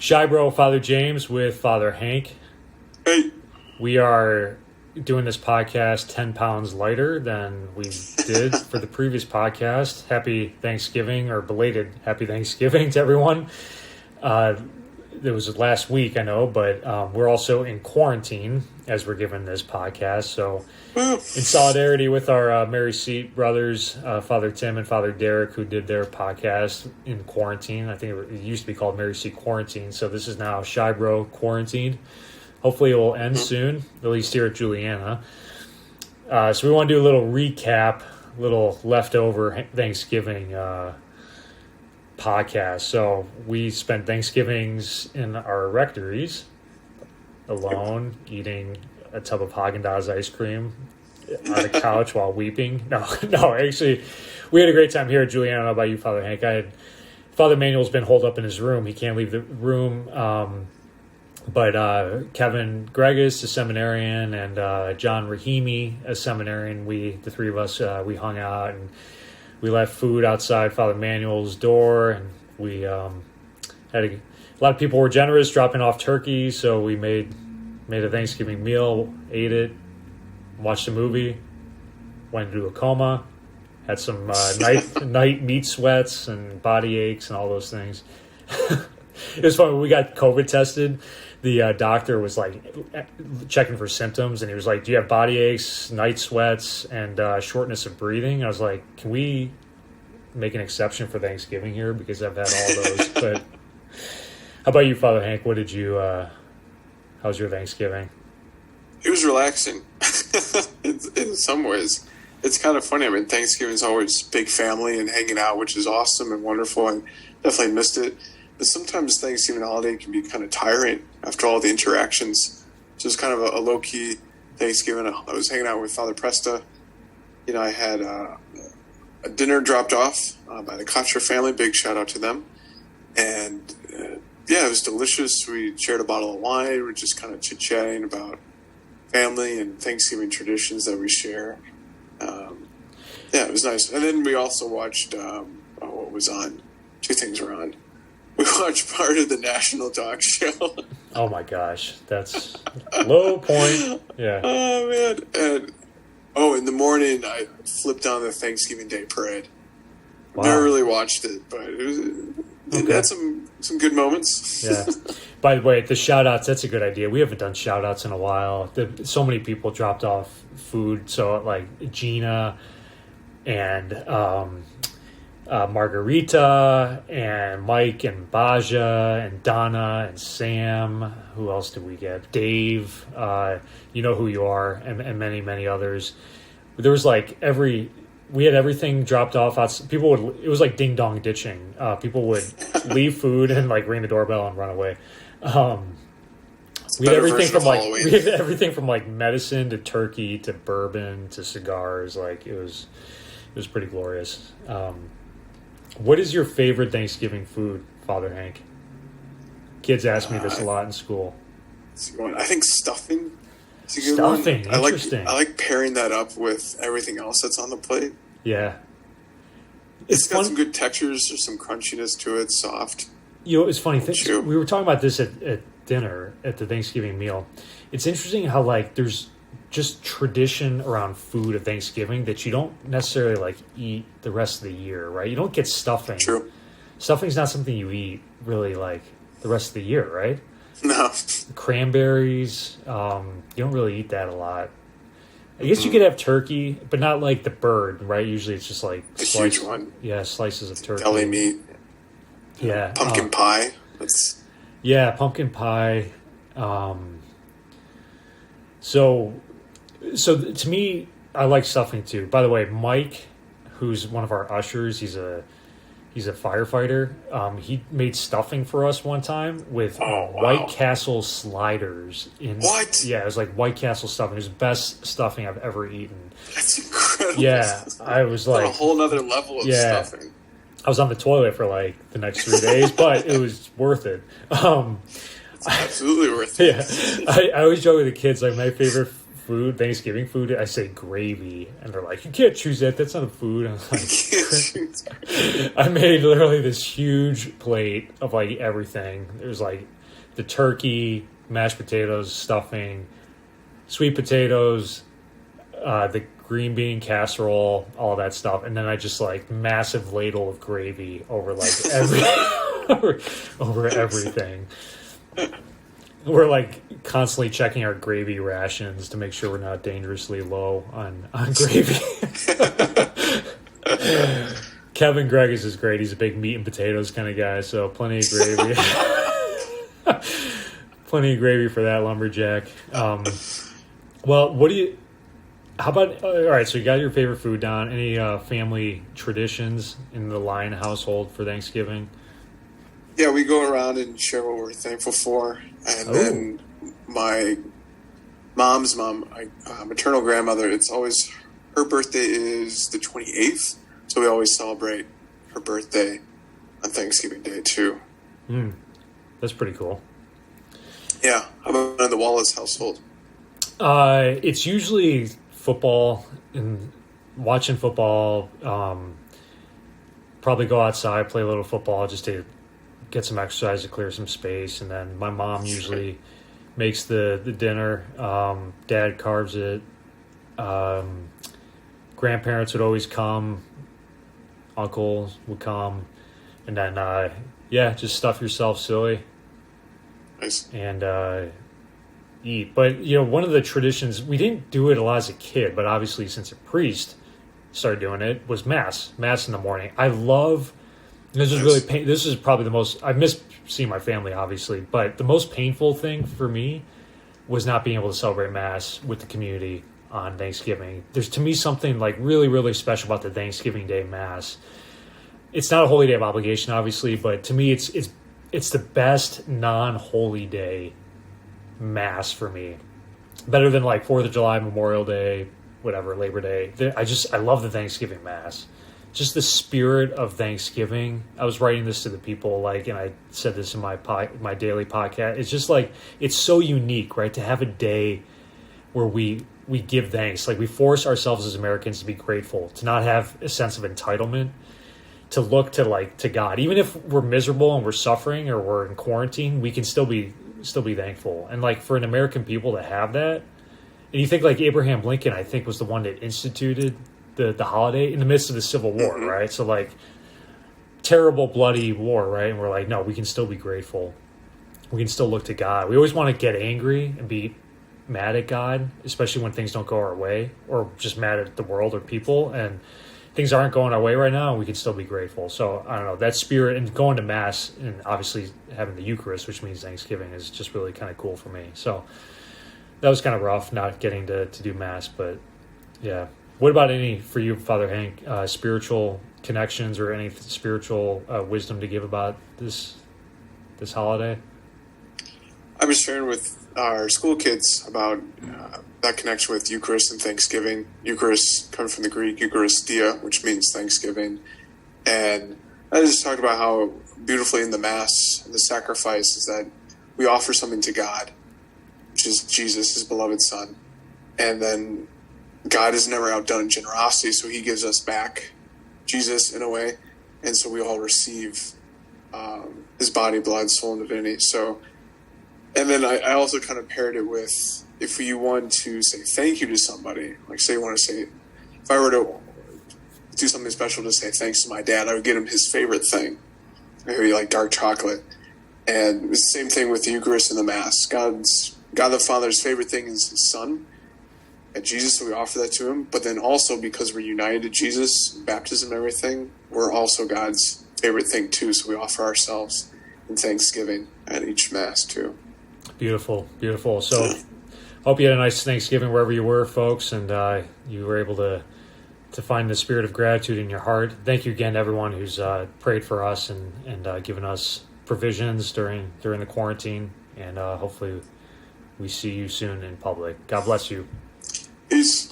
Shy Bro, Father James with Father Hank. Hey. We are doing this podcast 10 pounds lighter than we did for the previous podcast. Happy Thanksgiving, or belated Happy Thanksgiving to everyone. It was last week, I know, but we're also in quarantine as we're giving this podcast. So in solidarity with our Mary Seat brothers, Father Tim and Father Derek, who did their podcast in quarantine. I think it used to be called Mary Seat Quarantine. So this is now Shy Bro Quarantine. Hopefully it will end soon, at least here at Juliana. So we want to do a little recap, little leftover Thanksgiving podcast. So we spent Thanksgivings in our rectories alone, eating a tub of Haagen-Dazs ice cream on a couch while weeping. No, actually, we had a great time here at Juliana. I don't know about you, Father Hank. Father Manuel's been holed up in his room. He can't leave the room. But Kevin Gregus, a seminarian, and John Rahimi, a seminarian, the three of us, we hung out and we left food outside Father Manuel's door, and we had a lot of people were generous, dropping off turkey, so we made a Thanksgiving meal, ate it, watched a movie, went into a coma, had some night meat sweats and body aches and all those things. It was fun. When we got COVID tested, the doctor was like checking for symptoms, and he was like, "Do you have body aches, night sweats, and shortness of breathing?" And I was like, "Can we make an exception for Thanksgiving here, because I've had all those?" But how about you, Father Hank? What did you? How was your Thanksgiving? It was relaxing. In some ways, it's kind of funny. I mean, Thanksgiving is always big family and hanging out, which is awesome and wonderful. I definitely missed it. But sometimes Thanksgiving holiday can be kind of tiring after all the interactions. So it's kind of a low-key Thanksgiving. I was hanging out with Father Presta. You know, I had a dinner dropped off by the Kocher family. Big shout-out to them. And, it was delicious. We shared a bottle of wine. We were just kind of chit-chatting about family and Thanksgiving traditions that we share. It was nice. And then we also watched what was on. Two things were on. We watched part of the national talk show. Oh my gosh, that's low point. Yeah. Oh man. And in the morning I flipped on the Thanksgiving Day parade. Wow. Never really watched it, but it had some good moments. Yeah. By the way, the shout outs, that's a good idea. We haven't done shout outs in a while. So many people dropped off food. So like Gina and Margarita and Mike and Baja and Donna and Sam. Who else did we get? Dave, you know who you are, and many, many others. There was like we had everything dropped off. It was like ding dong ditching. People would leave food and like ring the doorbell and run away. We had everything from like medicine to turkey to bourbon to cigars. Like it was pretty glorious. What is your favorite Thanksgiving food, Father Hank? Kids ask me this a lot in school. I think stuffing. Stuffing, interesting. I like pairing that up with everything else that's on the plate. Yeah. It's got some good textures. There's some crunchiness to it, soft. You know, it's funny. We were talking about this at dinner, at the Thanksgiving meal. It's interesting how, like, there's just tradition around food at Thanksgiving that you don't necessarily like eat the rest of the year, right? You don't get stuffing. True. Stuffing's not something you eat really like the rest of the year, right? No. Cranberries, you don't really eat that a lot. I guess you could have turkey, but not like the bird, right? Usually it's just like huge one. Yeah, slices of turkey. Deli meat. Yeah. Pumpkin pie. Yeah, pumpkin pie. So to me, I like stuffing too. By the way, Mike, who's one of our ushers, he's a firefighter. He made stuffing for us one time with White Castle sliders. What? Yeah, it was like White Castle stuffing. It was the best stuffing I've ever eaten. That's incredible. Yeah, I was like... a whole other level of stuffing. I was on the toilet for like the next 3 days, but it was worth it. It's absolutely worth it. Yeah, I always joke with the kids, like my favorite food, Thanksgiving food, I say gravy, and they're like, you can't choose that. That's not a food. I'm like, I made literally this huge plate of like everything. There's like the turkey, mashed potatoes, stuffing, sweet potatoes, the green bean casserole, all that stuff, and then I just like massive ladle of gravy over like over everything. We're like constantly checking our gravy rations to make sure we're not dangerously low on gravy. Kevin Gregus is great. He's a big meat and potatoes kind of guy, so plenty of gravy. Plenty of gravy for that lumberjack. Well, how about, all right, so you got your favorite food down. Any family traditions in the Lyon household for Thanksgiving? Yeah, we go around and share what we're thankful for. And then my mom's mom, maternal grandmother, it's always, her birthday is the 28th. So we always celebrate her birthday on Thanksgiving Day, too. That's pretty cool. Yeah. How about in the Wallace household? It's usually football and watching football. Probably go outside, play a little football just to get some exercise to clear some space. And then my mom usually makes the dinner. Dad carves it. Grandparents would always come. Uncles would come. And then, just stuff yourself silly. Nice. And eat. But, one of the traditions, we didn't do it a lot as a kid, but obviously since a priest started doing it, was Mass in the morning. I love... This is really this is probably the most, I miss seeing my family obviously, but the most painful thing for me was not being able to celebrate Mass with the community on Thanksgiving. There's to me something like really, really special about the Thanksgiving Day Mass. It's not a holy day of obligation obviously, but to me it's the best non-holy day Mass for me. Better than like 4th of July, Memorial Day, whatever, Labor Day. I love the Thanksgiving Mass. Just the spirit of Thanksgiving. I was writing this to the people, and I said this in my daily podcast. It's just like, it's so unique, right? To have a day where we give thanks. Like, we force ourselves as Americans to be grateful, to not have a sense of entitlement, to look to God. Even if we're miserable and we're suffering or we're in quarantine, we can still be thankful. And like, for an American people to have that, and you think like Abraham Lincoln, I think, was the one that instituted the holiday in the midst of the Civil War, right? So like, terrible, bloody war, right? And we're like, no, we can still be grateful. We can still look to God. We always want to get angry and be mad at God, especially when things don't go our way, or just mad at the world or people, and things aren't going our way right now, and we can still be grateful. So I don't know, that spirit, and going to Mass and obviously having the Eucharist, which means Thanksgiving, is just really kind of cool for me. So that was kind of rough not getting to do Mass, but yeah. What about for you, Father Hank, spiritual connections or any spiritual wisdom to give about this holiday? I was sharing with our school kids about that connection with Eucharist and Thanksgiving. Eucharist comes from the Greek Eucharistia, which means Thanksgiving. And I just talked about how beautifully in the Mass, the sacrifice is that we offer something to God, which is Jesus, his beloved Son. And then God is never outdone in generosity, so he gives us back Jesus in a way. And so we all receive his body, blood, soul, and divinity. So, and then I also kind of paired it with, if you want to say thank you to somebody, like say you want to say, if I were to do something special to say thanks to my dad, I would get him his favorite thing, maybe like dark chocolate. And it's the same thing with the Eucharist and the Mass. God the Father's favorite thing is his Son, and Jesus, so we offer that to him. But then also, because we're united to Jesus, baptism and everything, we're also God's favorite thing too, so we offer ourselves in thanksgiving at each Mass too. Beautiful, beautiful. So hope you had a nice Thanksgiving wherever you were, folks, and you were able to find the spirit of gratitude in your heart. Thank you again to everyone who's prayed for us and given us provisions during the quarantine, and hopefully we see you soon in public. God bless you. Peace.